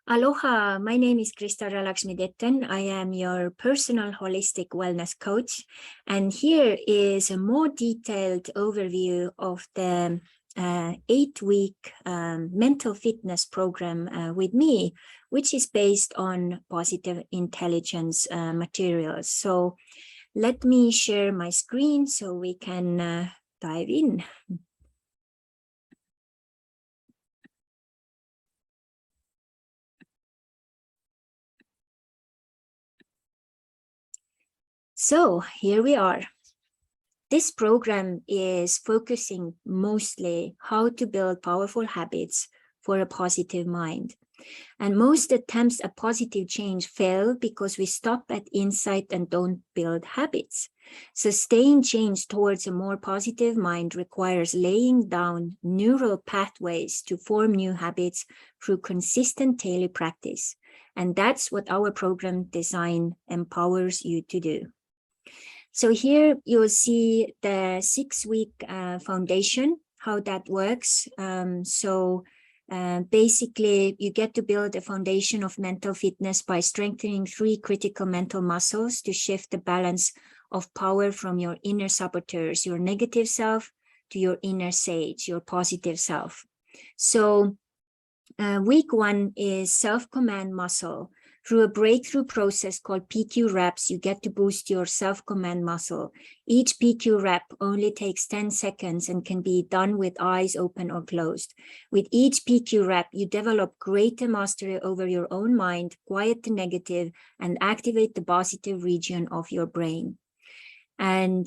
Aloha, my name is Krista Lakshmi-Detten. I am your personal holistic wellness coach. And here is a more detailed overview of the 8-week mental fitness program with me, which is based on positive intelligence materials. So let me share my screen so we can dive in. So here we are. This program is focusing mostly how to build powerful habits for a positive mind. And most attempts at positive change fail because we stop at insight and don't build habits. Sustained change towards a more positive mind requires laying down neural pathways to form new habits through consistent daily practice. And that's what our program design empowers you to do. So here you'll see the 6-week foundation, how that works. Basically, you get to build a foundation of mental fitness by strengthening 3 critical mental muscles to shift the balance of power from your inner saboteurs, your negative self, to your inner sage, your positive self. So week 1 is self-command muscle. Through a breakthrough process called PQ reps, you get to boost your self-command muscle. Each PQ rep only takes 10 seconds and can be done with eyes open or closed. With each PQ rep, you develop greater mastery over your own mind, quiet the negative, and activate the positive region of your brain. And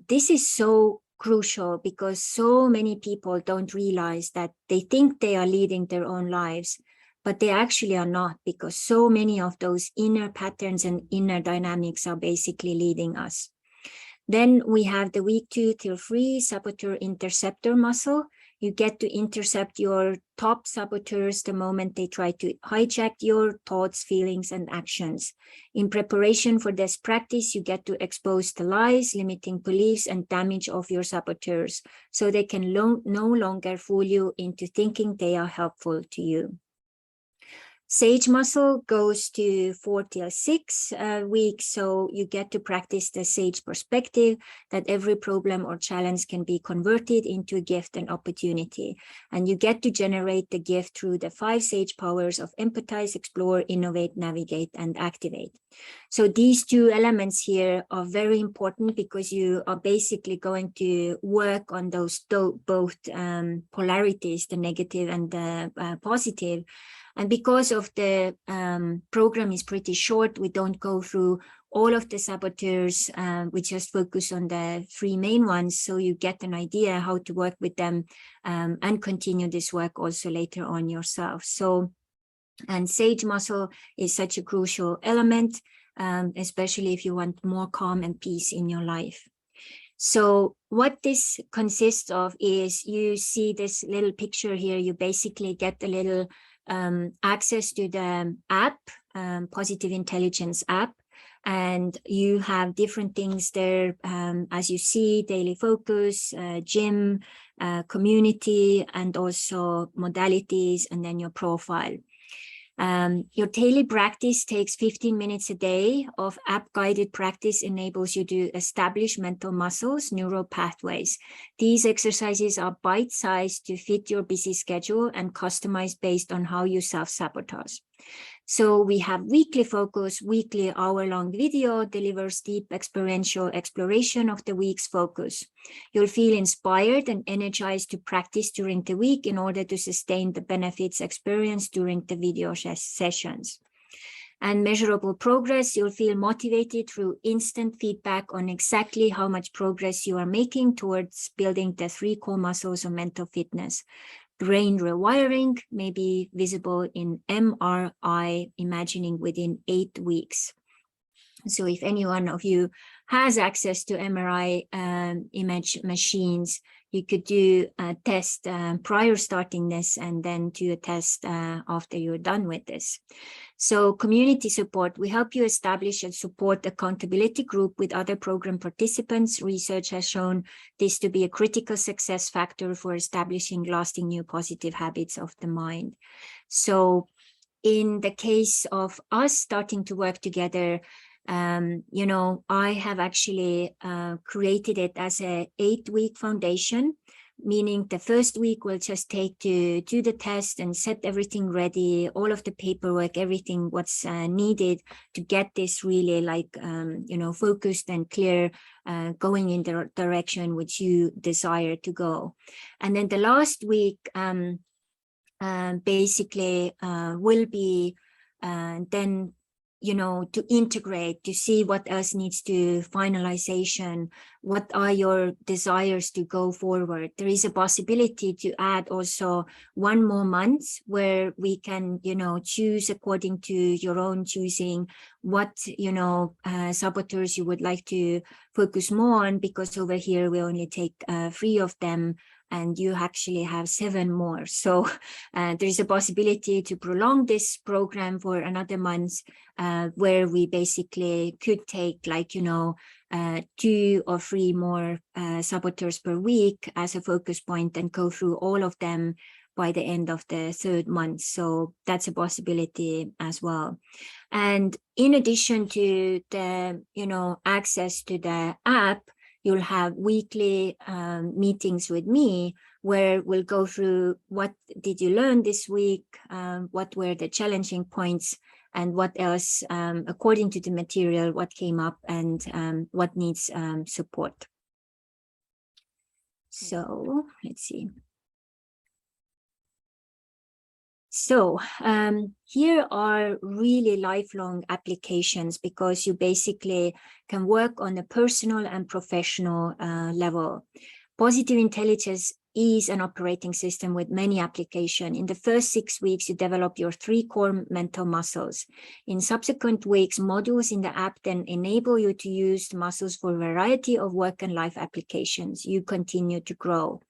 this is so crucial because so many people don't realize that they think they are leading their own lives, but they actually are not, because so many of those inner patterns and inner dynamics are basically leading us. Then we have the week 2 till 3 saboteur interceptor muscle. You get to intercept your top saboteurs the moment they try to hijack your thoughts, feelings, and actions. In preparation for this practice, you get to expose the lies, limiting beliefs, and damage of your saboteurs, so they can no longer fool you into thinking they are helpful to you. Sage muscle goes to 4 till 6 weeks, so you get to practice the sage perspective, that every problem or challenge can be converted into a gift and opportunity. And you get to generate the gift through the 5 sage powers of empathize, explore, innovate, navigate, and activate. So these 2 elements here are very important because you are basically going to work on those both polarities, the negative and the positive. And because of the program is pretty short, we don't go through all of the saboteurs. We just focus on the 3 main ones, so you get an idea how to work with them and continue this work also later on yourself. So, and sage muscle is such a crucial element, especially if you want more calm and peace in your life. So what this consists of is, you see this little picture here, you basically get a little access to the app, Positive Intelligence app, and you have different things there, as you see, daily focus, gym, community, and also modalities, and then your profile. Your daily practice takes 15 minutes a day of app-guided practice, enables you to establish mental muscles, neural pathways. These exercises are bite-sized to fit your busy schedule and customized based on how you self-sabotage. So we have weekly focus, weekly hour-long video delivers deep experiential exploration of the week's focus. You'll feel inspired and energized to practice during the week in order to sustain the benefits experienced during the video sessions. And measurable progress, you'll feel motivated through instant feedback on exactly how much progress you are making towards building the 3 core muscles of mental fitness. Brain rewiring may be visible in MRI imagining within 8 weeks. So if any one of you has access to MRI image machines, you could do a test prior starting this and then do a test after you're done with this. So community support, we help you establish and support accountability group with other program participants. Research has shown this to be a critical success factor for establishing lasting new positive habits of the mind. So in the case of us starting to work together, you know, I have actually created it as a 8-week foundation, meaning the first week will just take to do the test and set everything ready, all of the paperwork, everything what's needed to get this really like, you know, focused and clear, going in the direction which you desire to go. And then the last week basically will be then, you know, to integrate, to see what else needs to finalization, what are your desires to go forward. There is a possibility to add also 1 more month where we can, you know, choose according to your own choosing what, you know, saboteurs you would like to focus more on, because over here we only take 3 of them and you actually have 7 more. So there is a possibility to prolong this program for another month, where we basically could take like, you know, 2 or 3 more saboteurs per week as a focus point and go through all of them by the end of the 3rd month. So that's a possibility as well. And in addition to the, you know, access to the app, you'll have weekly meetings with me where we'll go through what did you learn this week, what were the challenging points, and what else, according to the material, what came up and what needs support. So let's see. So here are really lifelong applications, because you basically can work on a personal and professional level. Positive intelligence is an operating system with many applications. In the first 6 weeks, you develop your 3 core mental muscles. In subsequent weeks, modules in the app then enable you to use the muscles for a variety of work and life applications. You continue to grow.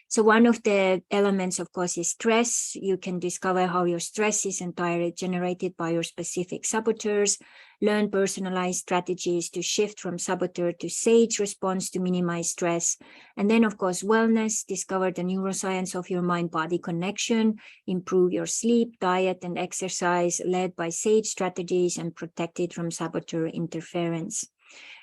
So one of the elements, of course, is stress. You can discover how your stress is entirely generated by your specific saboteurs, learn personalized strategies to shift from saboteur to sage response to minimize stress. And then, of course, wellness, discover the neuroscience of your mind-body connection, improve your sleep, diet, and exercise led by sage strategies and protected from saboteur interference.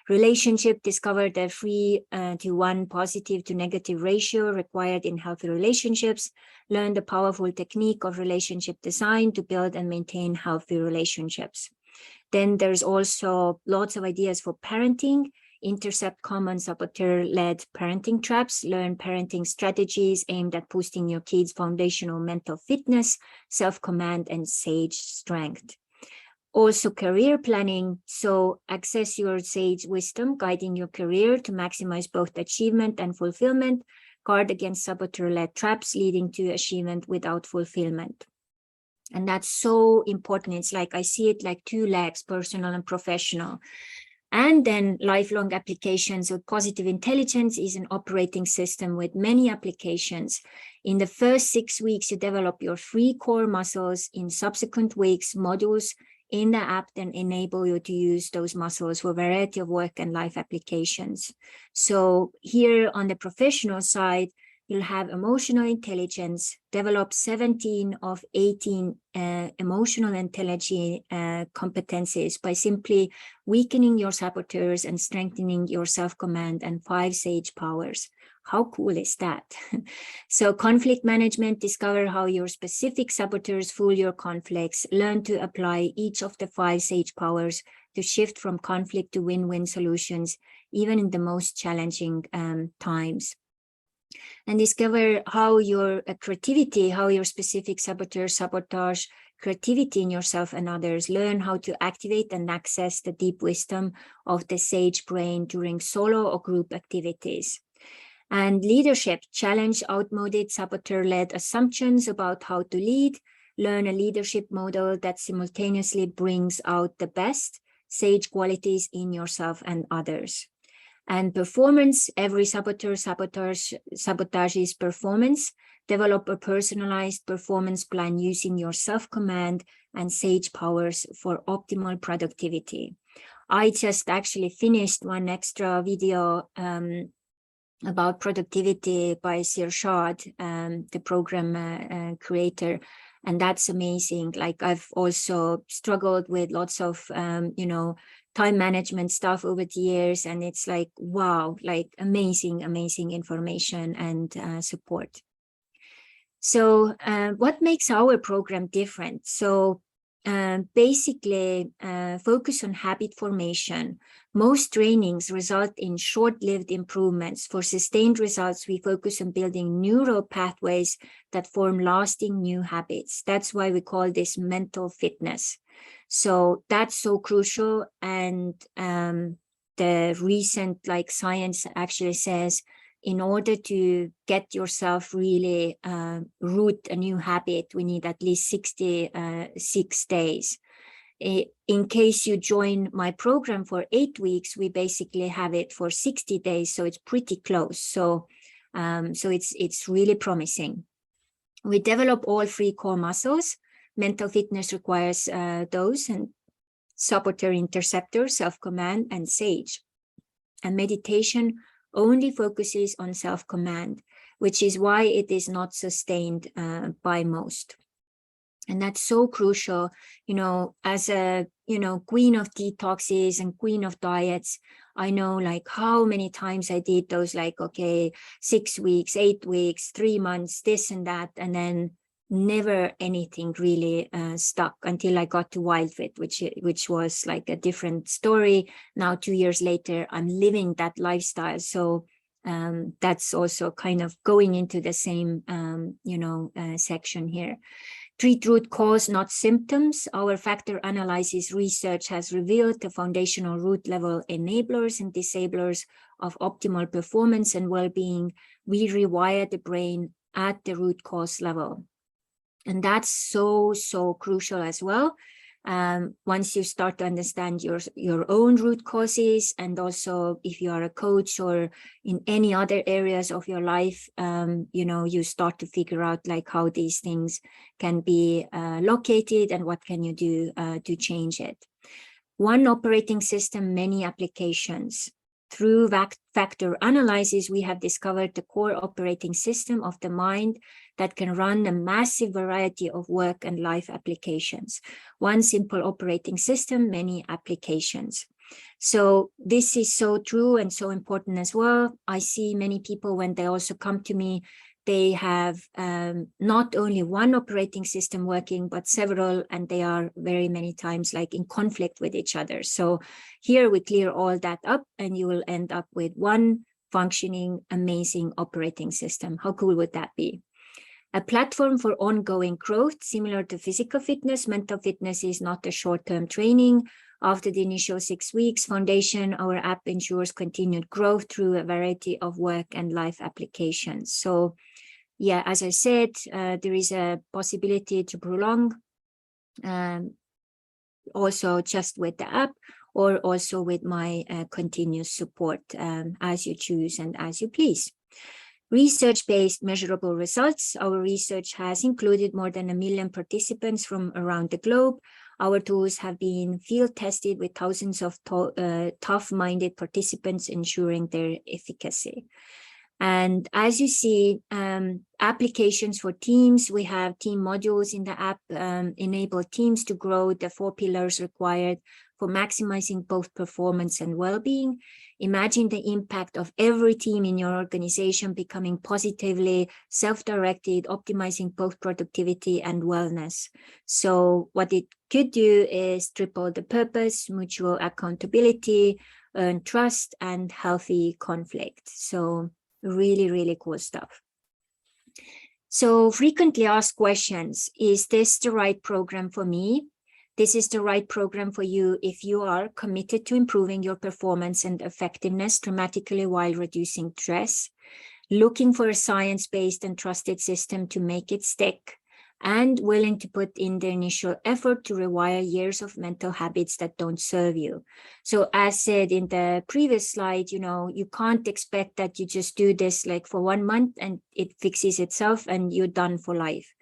Relationship, discover the 3:1 positive to negative ratio required in healthy relationships. Learn the powerful technique of relationship design to build and maintain healthy relationships. Then there's also lots of ideas for parenting. Intercept common saboteur-led parenting traps. Learn parenting strategies aimed at boosting your kids' foundational mental fitness, self-command, and sage strength. Also career planning, so access your sage wisdom, guiding your career to maximize both achievement and fulfillment, guard against saboteur-led traps leading to achievement without fulfillment. And that's so important. It's like, I see it like 2 legs, personal and professional. And then lifelong applications of positive intelligence is an operating system with many applications. In the first 6 weeks, you develop your 3 core muscles. In subsequent weeks, modules in the app then enable you to use those muscles for a variety of work and life applications. So here on the professional side, you'll have emotional intelligence, develop 17 of 18 emotional intelligence competencies by simply weakening your saboteurs and strengthening your self-command and 5 sage powers. How cool is that? So conflict management, discover how your specific saboteurs fool your conflicts, learn to apply each of the 5 sage powers to shift from conflict to win-win solutions, even in the most challenging times. And discover how your creativity, how your specific saboteurs sabotage creativity in yourself and others. Learn how to activate and access the deep wisdom of the sage brain during solo or group activities. And leadership, challenge outmoded saboteur-led assumptions about how to lead, learn a leadership model that simultaneously brings out the best sage qualities in yourself and others. And performance, every saboteur sabotages performance. Develop a personalized performance plan using your self-command and sage powers for optimal productivity. I just actually finished one extra video about productivity by Shirzad, the program creator. And that's amazing. Like I've also struggled with lots of, time management stuff over the years. And it's like, wow, like amazing, amazing information and support. So what makes our program different? So basically focus on habit formation. Most trainings result in short-lived improvements. For sustained results, we focus on building neural pathways that form lasting new habits. That's why we call this mental fitness. So that's so crucial. And the recent science actually says, in order to get yourself really root a new habit, we need at least 66 days. In case you join my program for 8 weeks, we basically have it for 60 days. So it's pretty close. So it's really promising. We develop all 3 core muscles. Mental fitness requires those, and saboteur, interceptor, self-command, and sage. And meditation only focuses on self-command, which is why it is not sustained by most. And that's so crucial, as a, queen of detoxes and queen of diets. I know how many times I did those 6 weeks, 8 weeks, 3 months, this and that, and then never anything really stuck until I got to WildFit, which was like a different story. Now 2 years later, I'm living that lifestyle. So that's also kind of going into the same section here. Treat root cause, not symptoms. Our factor analysis research has revealed the foundational root level enablers and disablers of optimal performance and well-being. We rewire the brain at the root cause level. And that's so crucial as well. Once you start to understand your own root causes, and also if you are a coach or in any other areas of your life, you start to figure out how these things can be located and what can you do to change it. One operating system, many applications. Through factor analysis, we have discovered the core operating system of the mind that can run a massive variety of work and life applications. One simple operating system, many applications. So this is so true and so important as well. I see many people when they also come to me, they have not only one operating system working, but several, and they are very many times in conflict with each other. So here we clear all that up, and you will end up with one functioning, amazing operating system. How cool would that be? A platform for ongoing growth, similar to physical fitness. Mental fitness is not a short-term training. After the initial 6 weeks foundation, our app ensures continued growth through a variety of work and life applications. So yeah, as I said, there is a possibility to prolong also just with the app, or also with my continuous support, as you choose and as you please. Research-based measurable results. Our research has included more than 1 million participants from around the globe. Our tools have been field tested with thousands of tough-minded participants, ensuring their efficacy. And as you see, applications for teams, we have team modules in the app, enable teams to grow the 4 pillars required for maximizing both performance and well-being. Imagine the impact of every team in your organization becoming positively self-directed, optimizing both productivity and wellness. So what it could do is triple the purpose, mutual accountability, earn trust, and healthy conflict. So really cool stuff. So frequently asked questions: is this the right program for me? This is the right program for you if you are committed to improving your performance and effectiveness dramatically while reducing stress, looking for a science-based and trusted system to make it stick, and willing to put in the initial effort to rewire years of mental habits that don't serve you. So as said in the previous slide, you can't expect that you just do this for 1 month and it fixes itself and you're done for life.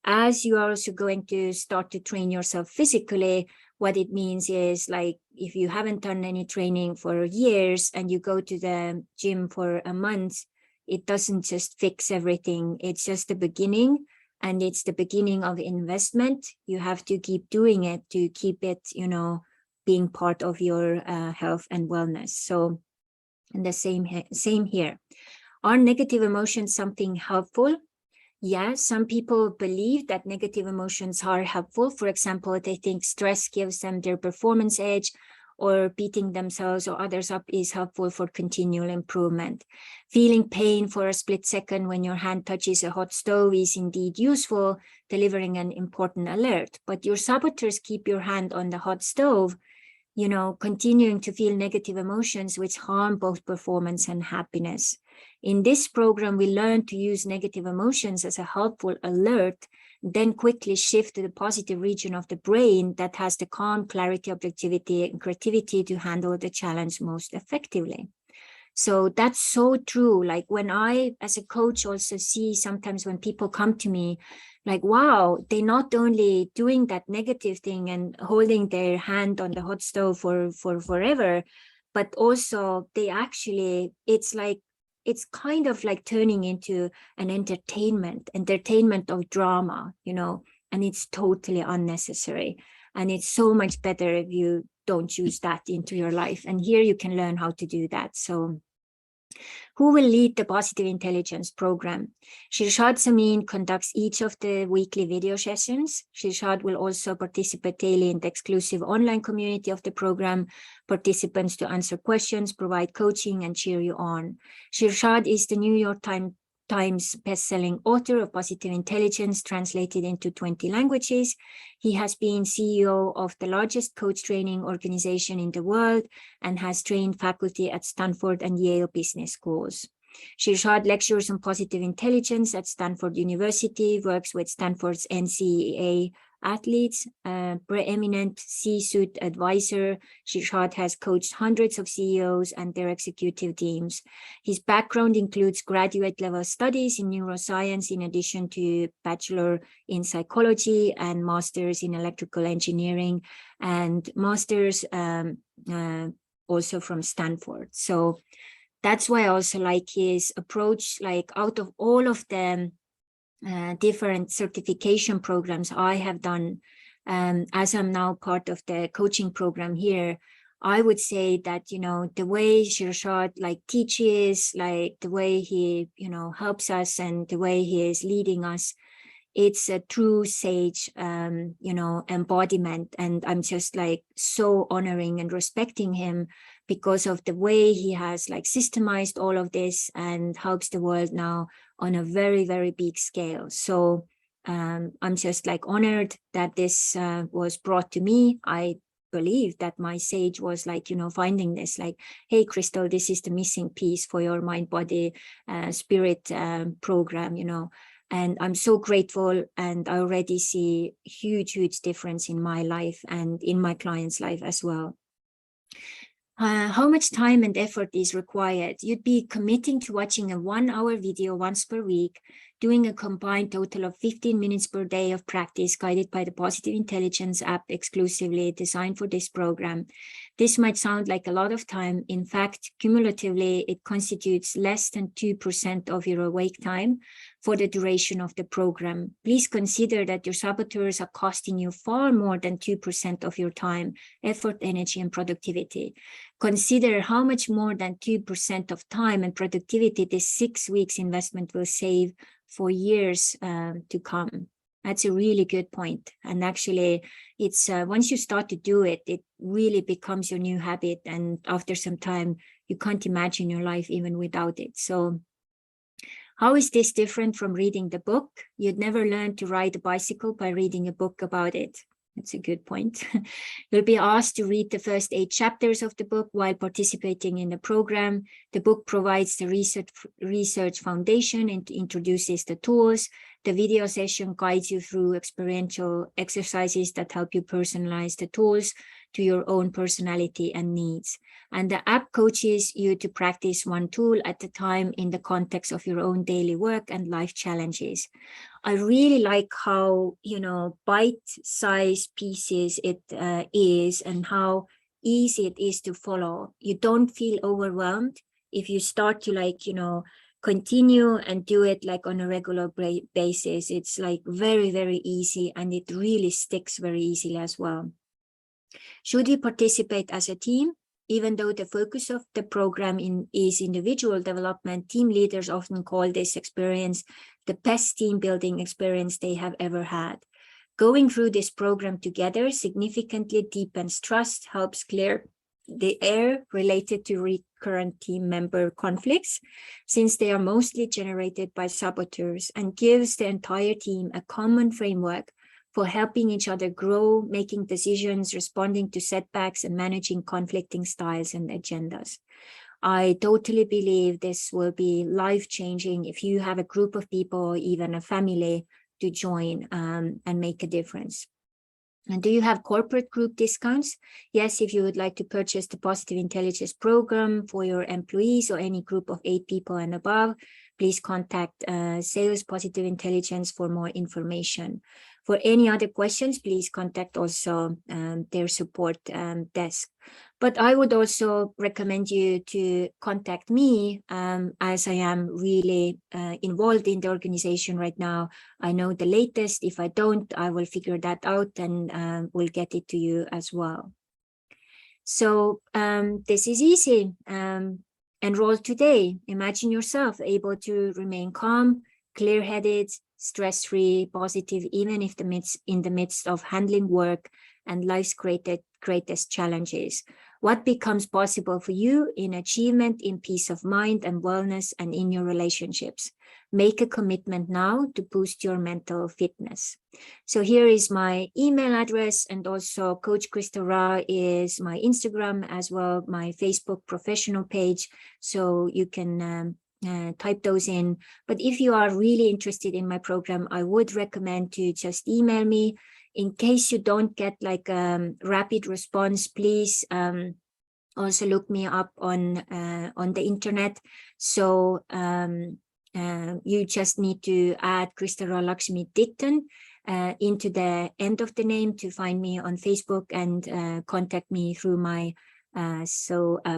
As you are also going to start to train yourself physically, what it means is if you haven't done any training for years and you go to the gym for a month, it doesn't just fix everything. It's just the beginning. and it's the beginning of investment. You have to keep doing it to keep it, being part of your health and wellness. So, and the same here. Are negative emotions something helpful? Yeah, some people believe that negative emotions are helpful. For example, they think stress gives them their performance edge, or beating themselves or others up is helpful for continual improvement. Feeling pain for a split second when your hand touches a hot stove is indeed useful, delivering an important alert. But your saboteurs keep your hand on the hot stove, continuing to feel negative emotions, which harm both performance and happiness. In this program, we learn to use negative emotions as a helpful alert, then quickly shift to the positive region of the brain that has the calm, clarity, objectivity, and creativity to handle the challenge most effectively. So that's so true. Like when I, as a coach, also see sometimes when people come to me, like, wow, they're not only doing that negative thing and holding their hand on the hot stove for forever, but also they actually, it's kind of like turning into an entertainment of drama, and it's totally unnecessary. And it's so much better if you don't use that into your life. And here you can learn how to do that. So who will lead the Positive Intelligence program? Shirzad Chamine conducts each of the weekly video sessions. Shirzad will also participate daily in the exclusive online community of the program, participants to answer questions, provide coaching, and cheer you on. Shirzad is the New York Times best-selling author of Positive Intelligence, translated into 20 languages. He has been CEO of the largest coach training organization in the world and has trained faculty at Stanford and Yale business schools. Shirzad lectures on positive intelligence at Stanford University, works with Stanford's NCAA athletes, preeminent C-suite advisor. Shirzad has coached hundreds of CEOs and their executive teams. His background includes graduate level studies in neuroscience, in addition to bachelor in psychology and master's in electrical engineering, and master's also from Stanford. So that's why I also like his approach. Like out of all of them, different certification programs I have done, as I'm now part of the coaching program here, I would say that, the way Shirzad teaches, the way he, helps us and the way he is leading us, it's a true sage, embodiment. And I'm just so honoring and respecting him because of the way he has systemized all of this and helps the world now on a very, very big scale. So I'm just honored that this was brought to me. I believe that my sage was finding this, hey, Crystal, this is the missing piece for your mind, body, spirit program, And I'm so grateful, and I already see huge, huge difference in my life and in my client's life as well. How much time and effort is required? You'd be committing to watching a 1-hour video once per week, doing a combined total of 15 minutes per day of practice guided by the Positive Intelligence app exclusively designed for this program. This might sound like a lot of time. In fact, cumulatively, it constitutes less than 2% of your awake time for the duration of the program. Please consider that your saboteurs are costing you far more than 2% of your time, effort, energy, and productivity. Consider how much more than 2% of time and productivity this 6 weeks investment will save for years to come. That's a really good point. And actually, it's once you start to do it, it really becomes your new habit. And after some time, you can't imagine your life even without it. So how is this different from reading the book? You'd never learn to ride a bicycle by reading a book about it. That's a good point. You'll be asked to read the first 8 chapters of the book while participating in the program. The book provides the research foundation and introduces the tools. The video session guides you through experiential exercises that help you personalize the tools to your own personality and needs. And the app coaches you to practice one tool at a time in the context of your own daily work and life challenges. I really like how, bite-sized pieces it is, and how easy it is to follow. You don't feel overwhelmed if you start to continue and do it like on a regular basis. It's like very, very easy, and it really sticks very easily as well. Should we participate as a team? Even though the focus of the program is individual development, team leaders often call this experience the best team building experience they have ever had. Going through this program together significantly deepens trust, helps clear the air related to recurrent team member conflicts, since they are mostly generated by saboteurs, and gives the entire team a common framework for helping each other grow, making decisions, responding to setbacks, and managing conflicting styles and agendas. I totally believe this will be life-changing if you have a group of people, even a family, to join and make a difference. And do you have corporate group discounts? Yes, if you would like to purchase the Positive Intelligence program for your employees or any group of 8 people and above, please contact Sales Positive Intelligence for more information. For any other questions, please contact also their support desk. But I would also recommend you to contact me as I am really involved in the organization right now. I know the latest. If I don't, I will figure that out and will get it to you as well. So this is easy. Enroll today. Imagine yourself able to remain calm, clear-headed, stress-free, positive, even if in the midst of handling work and life's greatest challenges. What becomes possible for you in achievement, in peace of mind and wellness, and in your relationships? Make a commitment now to boost your mental fitness. So here is my email address, and also Coach Krista Ra is my Instagram, as well my Facebook professional page. So you can type those in. But if you are really interested in my program, I would recommend to just email me. In case you don't get like a rapid response, please also look me up on the internet. So you just need to add Krista Ra Lakshmi Ditton into the end of the name to find me on Facebook, and contact me through my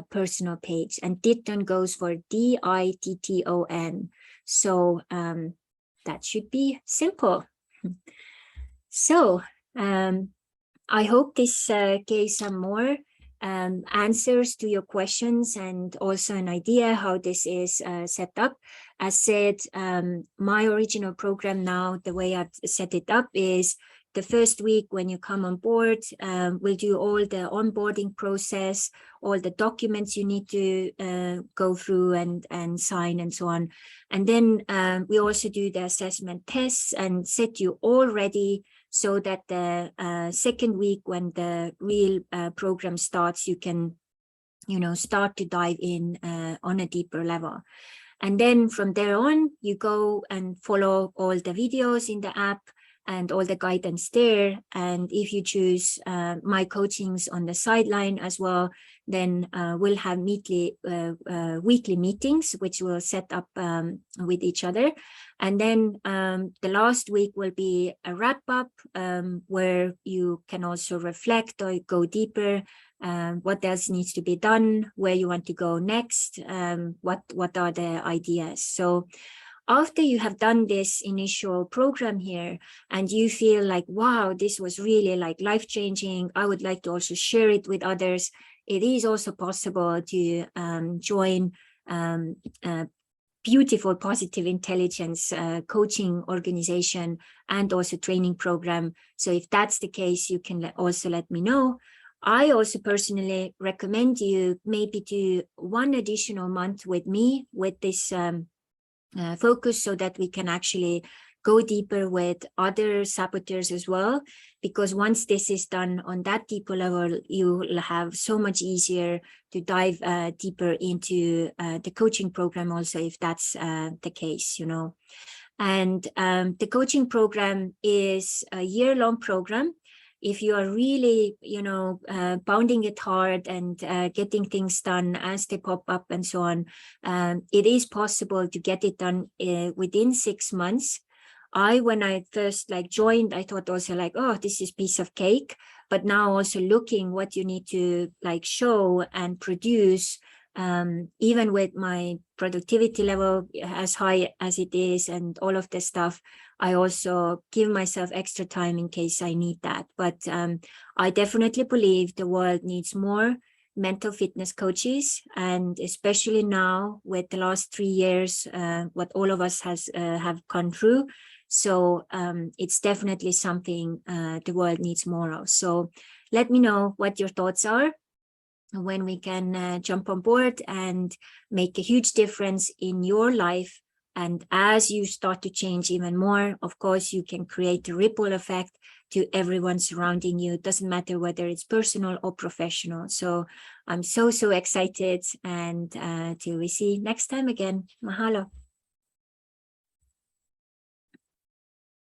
personal page. And Ditton goes for DITTON. So that should be simple. So I hope this gave some more answers to your questions, and also an idea how this is set up. As said, my original program now, the way I've set it up is the first week when you come on board, we'll do all the onboarding process, all the documents you need to go through and sign and so on. And then we also do the assessment tests and set you all ready so that the second week when the real program starts, you can, start to dive in on a deeper level. And then from there on, you go and follow all the videos in the app and all the guidance there. And if you choose my coachings on the sideline as well, then we'll have weekly meetings, which we'll set up with each other. And then the last week will be a wrap up where you can also reflect or go deeper. What else needs to be done, where you want to go next, what are the ideas. So after you have done this initial program here and you feel like, wow, this was really like life-changing, I would like to also share it with others, it is also possible to join a beautiful Positive Intelligence coaching organization and also training program. So if that's the case, you can also let me know. I also personally recommend you maybe do one additional month with me with this focus, so that we can actually go deeper with other saboteurs as well, because once this is done on that deeper level, you'll have so much easier to dive deeper into the coaching program also, if that's the case, And the coaching program is a year-long program. If you are really, pounding it hard and getting things done as they pop up and so on, it is possible to get it done within 6 months. When I first joined, I thought also oh, this is piece of cake. But now also looking what you need to show and produce, even with my productivity level as high as it is and all of this stuff, I also give myself extra time in case I need that. But I definitely believe the world needs more mental fitness coaches, and especially now with the last 3 years, what all of us have gone through. So it's definitely something the world needs more of. So let me know what your thoughts are, when we can jump on board and make a huge difference in your life. And as you start to change even more, of course, you can create a ripple effect to everyone surrounding you. It doesn't matter whether it's personal or professional. So I'm so excited, and till we see next time again. Mahalo.